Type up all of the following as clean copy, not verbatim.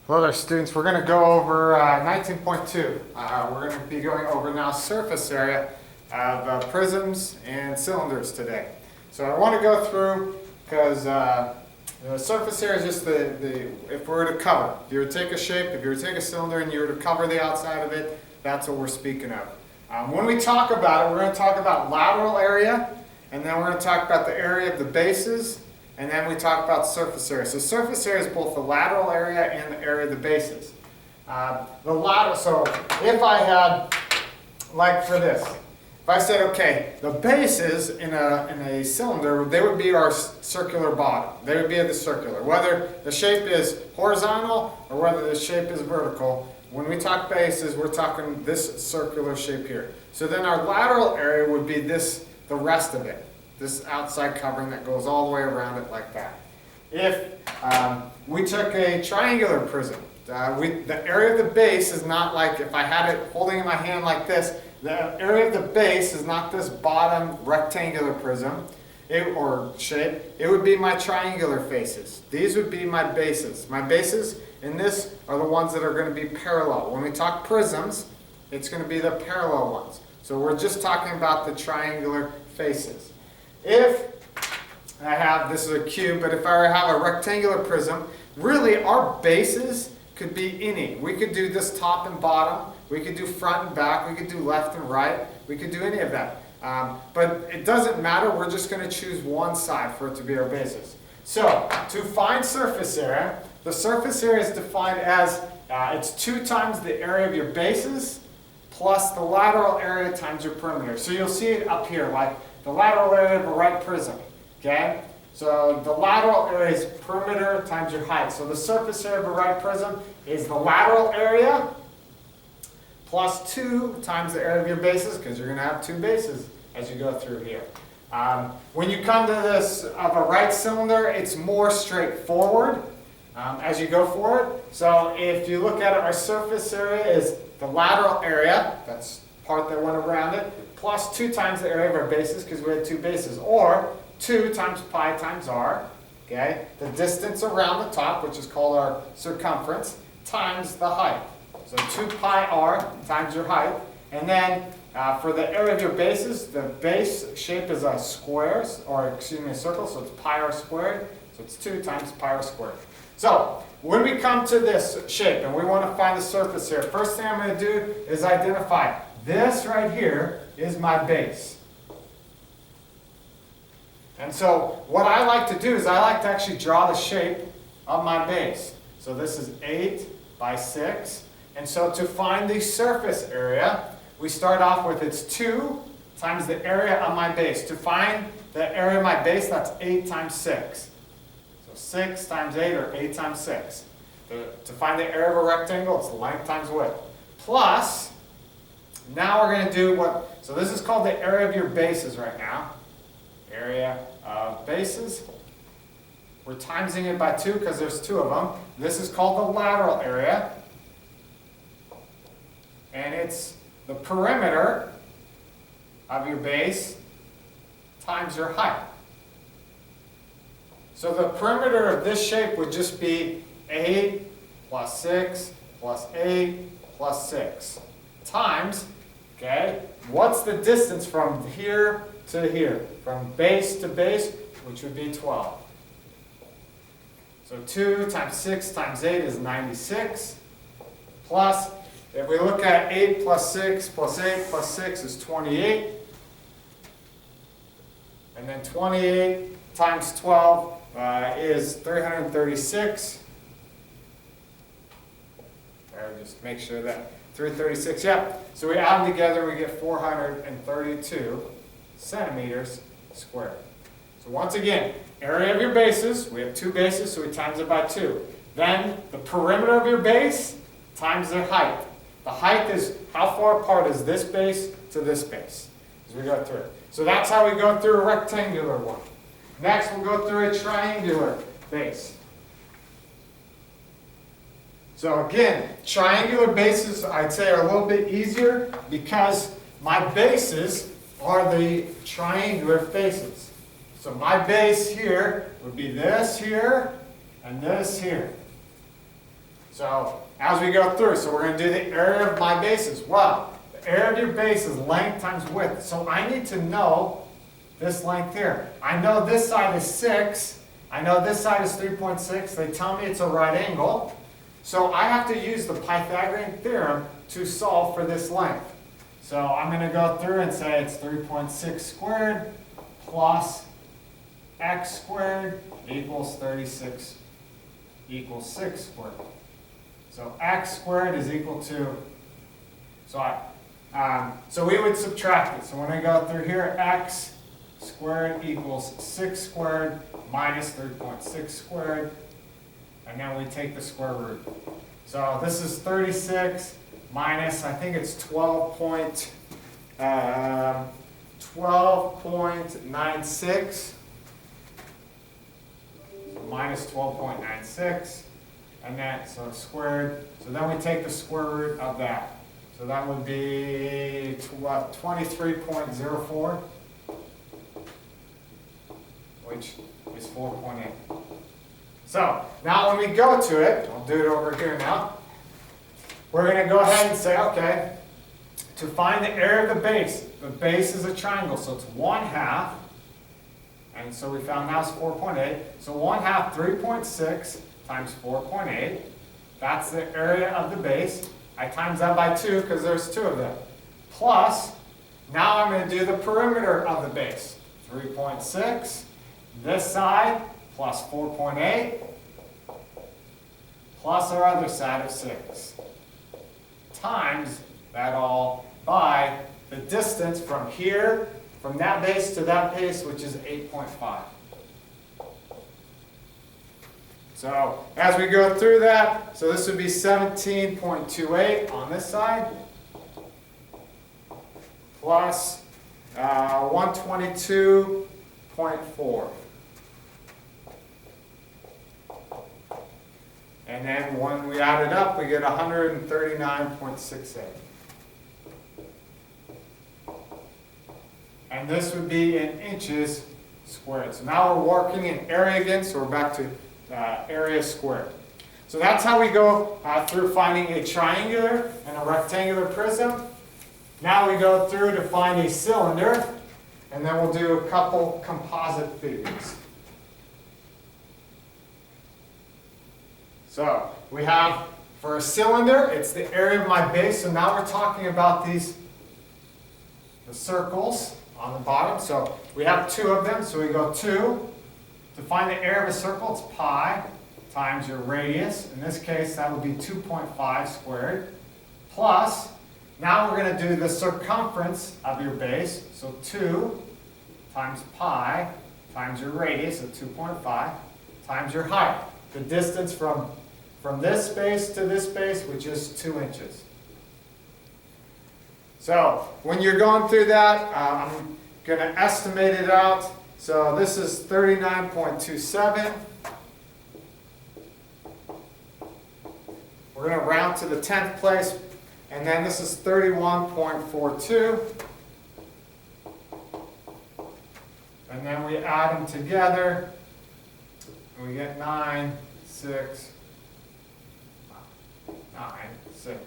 Hello there, students. We're going to go over 19.2. We're going to be going over now surface area of prisms and cylinders today. So I want to go through because the surface area is just if we were to cover. If you were to take a shape, if you were to take a cylinder and you were to cover the outside of it, that's what we're speaking of. When we talk about it, we're going to talk about lateral area, and then we're going to talk about the area of the bases, and then we talk about surface area. So surface area is both the lateral area and the area of the bases. So if I had, like for this, if I said, okay, the bases in a cylinder, they would be our circular bottom. They would be the circular. Whether the shape is horizontal or whether the shape is vertical, when we talk bases, we're talking this circular shape here. So then our lateral area would be this, the rest of it. This outside covering that goes all the way around it like that. If we took a triangular prism, the area of the base is not like if I had it holding in my hand like this. The area of the base is not this bottom rectangular prism or shape. It would be my triangular faces. These would be my bases. My bases in this are the ones that are going to be parallel. When we talk prisms, it's going to be the parallel ones. So we're just talking about the triangular faces. If I have, this is a cube, but if I have a rectangular prism, really our bases could be any. We could do this top and bottom, we could do front and back, we could do left and right, we could do any of that. But it doesn't matter, we're just going to choose one side for it to be our basis. So, to find surface area, the surface area is defined as, it's 2 times the area of your bases plus the lateral area times your perimeter. So you'll see it up here, like the lateral area of a right prism, okay? So the lateral area is perimeter times your height. So the surface area of a right prism is the lateral area plus 2 times the area of your bases, because you're going to have 2 bases as you go through here. When you come to this of a right cylinder, it's more straightforward as you go forward. So if you look at it, our surface area is the lateral area, that's part that went around it, plus 2 times the area of our bases, because we had 2 bases, or 2 times pi times r, okay? The distance around the top, which is called our circumference, times the height. So 2 pi r times your height. And then for the area of your bases, the base shape is a square, or excuse me, a circle, so it's pi r squared. So it's 2 times pi r squared. So when we come to this shape and we want to find the surface here, first thing I'm going to do is identify this right here is my base. And so what I like to do is I like to actually draw the shape of my base. So this is 8 by 6. And so to find the surface area, we start off with it's 2 times the area of my base. To find the area of my base, that's 8 times 6. So 6 times 8 or 8 times 6. To find the area of a rectangle, it's length times width. Plus, now we're going to do what, so this is called the area of your bases right now. Area of bases. We're timesing it by 2 because there's 2 of them. This is called the lateral area. And it's the perimeter of your base times your height. So the perimeter of this shape would just be 8 plus 6 plus 8 plus 6 times, okay, what's the distance from here to here? From base to base, which would be 12. So 2 times 6 times 8 is 96. Plus, if we look at 8 plus 6 plus 8 plus 6 is 28. And then 28 times 12 is 336. Just make sure that 336, yeah. So we add them together, we get 432 centimeters squared. So once again, area of your bases, we have 2 bases, so we times it by 2. Then the perimeter of your base times their height. The height is how far apart is this base to this base as we go through it. So that's how we go through a rectangular one. Next, we'll go through a triangular base. So again, triangular bases I'd say are a little bit easier because my bases are the triangular faces. So my base here would be this here and this here. So as we go through, so we're going to do the area of my bases. Well, the area of your base is length times width. So I need to know this length here. I know this side is 6. I know this side is 3.6. They tell me it's a right angle. So I have to use the Pythagorean theorem to solve for this length. So I'm going to go through and say it's 3.6 squared plus x squared equals 36 equals 6 squared. So x squared is equal to, so we would subtract it. So when I go through here, x squared equals 6 squared minus 3.6 squared, and then we take the square root. So this is 36 minus, I think it's 12.96, minus 12.96, and then, so squared, so then we take the square root of that. So that would be 23.04, which is 4.8. So now when we go to it, I'll do it over here now, we're going to go ahead and say, okay, to find the area of the base is a triangle, so it's 1/2, and so we found now it's 4.8, so 1/2, 3.6 times 4.8, that's the area of the base. I times that by 2 because there's 2 of them. Plus, now I'm going to do the perimeter of the base. 3.6, this side, plus 4.8, plus our other side of 6, times that all by the distance from here, from that base to that base, which is 8.5. So as we go through that, so this would be 17.28 on this side, plus 122.4. And then when we add it up, we get 139.68. And this would be in inches squared. So now we're working in area again, so we're back to area squared. So that's how we go through finding a triangular and a rectangular prism. Now we go through to find a cylinder, and then we'll do a couple composite figures. So we have, for a cylinder, it's the area of my base. So now we're talking about the circles on the bottom. So we have 2 of them, so we go 2. To find the area of a circle, it's pi times your radius. In this case, that would be 2.5 squared. Plus, now we're going to do the circumference of your base. So 2 times pi times your radius of 2.5 times your height. The distance from this base to this base, which is 2 inches. So when you're going through that, I'm going to estimate it out. So this is 39.27. We're going to round to the 10th place. And then this is 31.42. And then we add them together. And we get 9, 6,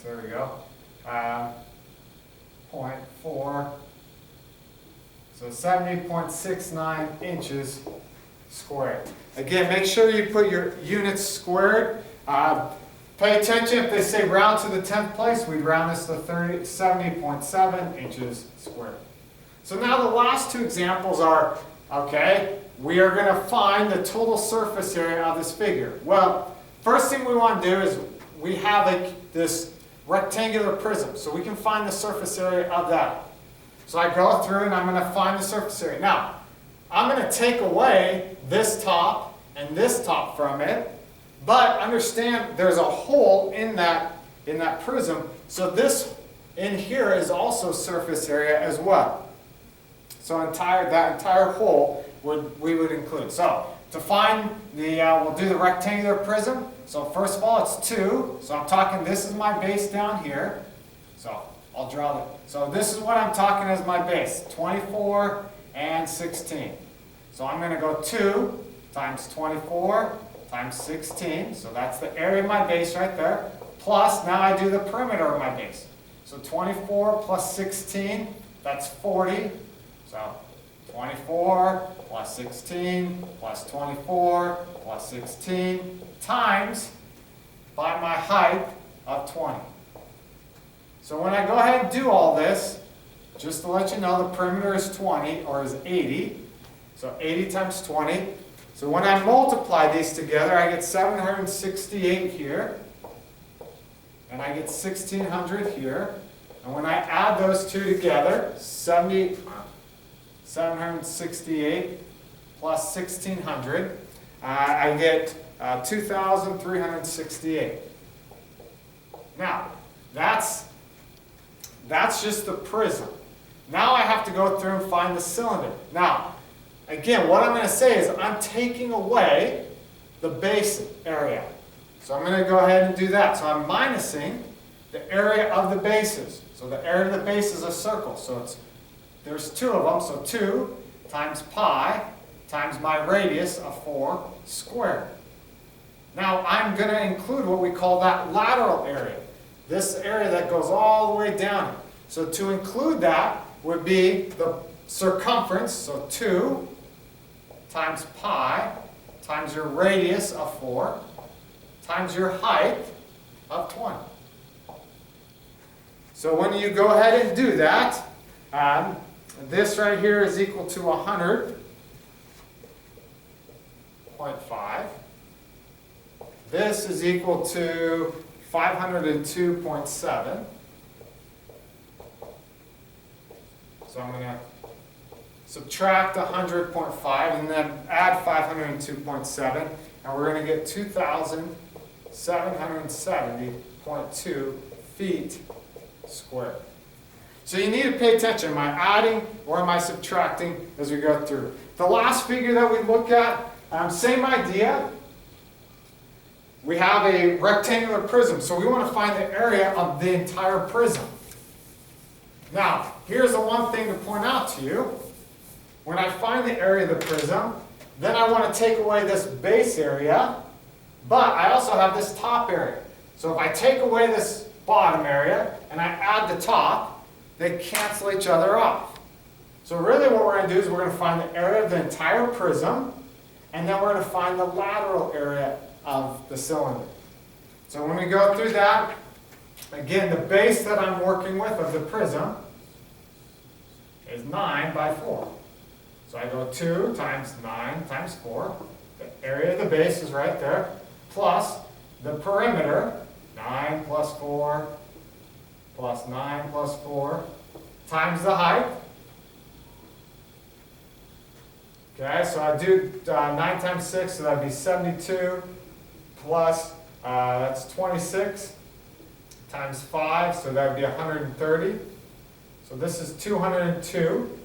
there we go. 0.4. So 70.69 inches squared. Again, make sure you put your units squared. Pay attention, if they say round to the 10th place, we'd round this to 70.7 inches squared. So now the last 2 examples are, okay, we are going to find the total surface area of this figure. Well, first thing we want to do is we have this rectangular prism, so we can find the surface area of that. So I go through and I'm going to find the surface area. Now, I'm going to take away this top and this top from it, but understand there's a hole in that prism, so this in here is also surface area as well. So that entire hole we would include. So to find we'll do the rectangular prism. So first of all, it's 2. So I'm talking, this is my base down here. So I'll draw it. So this is what I'm talking as my base, 24 and 16. So I'm going to go 2 times 24 times 16, so that's the area of my base right there, plus now I do the perimeter of my base. So 24 plus 16, that's 40. So 24 plus 16 plus 24 plus 16 times by my height of 20. So when I go ahead and do all this, just to let you know, the perimeter is 20 or is 80. So 80 times 20. So when I multiply these together, I get 768 here. And I get 1600 here. And when I add those two together, 768 plus 1600, I get 2368. Now, that's just the prism. Now I have to go through and find the cylinder. Now, again, what I'm going to say is I'm taking away the base area. So I'm going to go ahead and do that. So I'm minusing the area of the bases. So the area of the base is a circle. So there's two of them. So 2 times pi times my radius of 4 squared. Now I'm going to include what we call that lateral area. This area that goes all the way down. So to include that would be the circumference. So 2 times pi times your radius of 4 times your height of 20. So when you go ahead and do that, this right here is equal to 100.5. This is equal to 502.7. So I'm going to subtract 100.5 and then add 502.7, and we're going to get 2,770.2 feet squared. So you need to pay attention. Am I adding or am I subtracting as we go through? The last figure that we look at, same idea. We have a rectangular prism, so we want to find the area of the entire prism. Now, here's the one thing to point out to you. When I find the area of the prism, then I want to take away this base area, but I also have this top area. So if I take away this bottom area and I add the top, they cancel each other off. So really what we're going to do is we're going to find the area of the entire prism, and then we're going to find the lateral area of the cylinder. So when we go through that, again, the base that I'm working with of the prism is 9 by 4. So I go 2 times 9 times 4. The area of the base is right there, plus the perimeter, 9 plus 4 plus 9 plus 4, times the height. Okay, so I do 9 times 6, so that would be 72, plus that's 26, times 5, so that would be 130. So this is 202.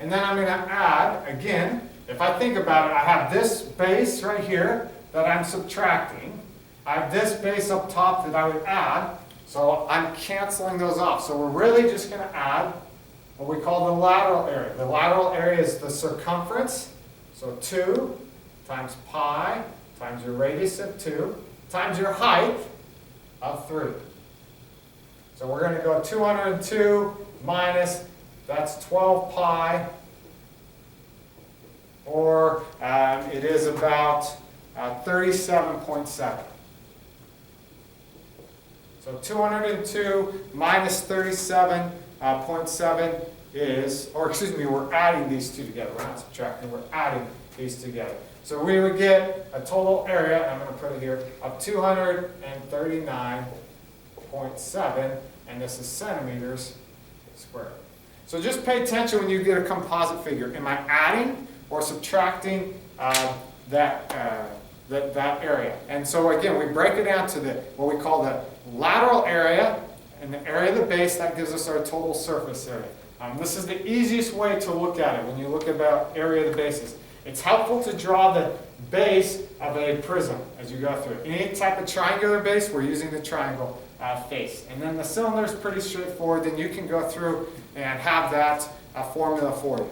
And then I'm going to add, again, if I think about it, I have this base right here that I'm subtracting. I have this base up top that I would add. So I'm canceling those off. So we're really just going to add what we call the lateral area. The lateral area is the circumference. So 2 times pi times your radius of 2 times your height of 3. So we're going to go 202 minus, that's 12 pi, or it is about 37.7. So 202 minus 37.7 is, or excuse me, we're adding these two together. We're not subtracting, we're adding these together. So we would get a total area, I'm going to put it here, of 239.7, and this is centimeters squared. So just pay attention when you get a composite figure. Am I adding or subtracting that area? And so again, we break it down to what we call the lateral area and the area of the base. That gives us our total surface area. This is the easiest way to look at it when you look about area of the bases. It's helpful to draw the base of a prism as you go through it. Any type of triangular base, we're using the triangle face. And then the cylinder is pretty straightforward. Then you can go through and have that formula for you.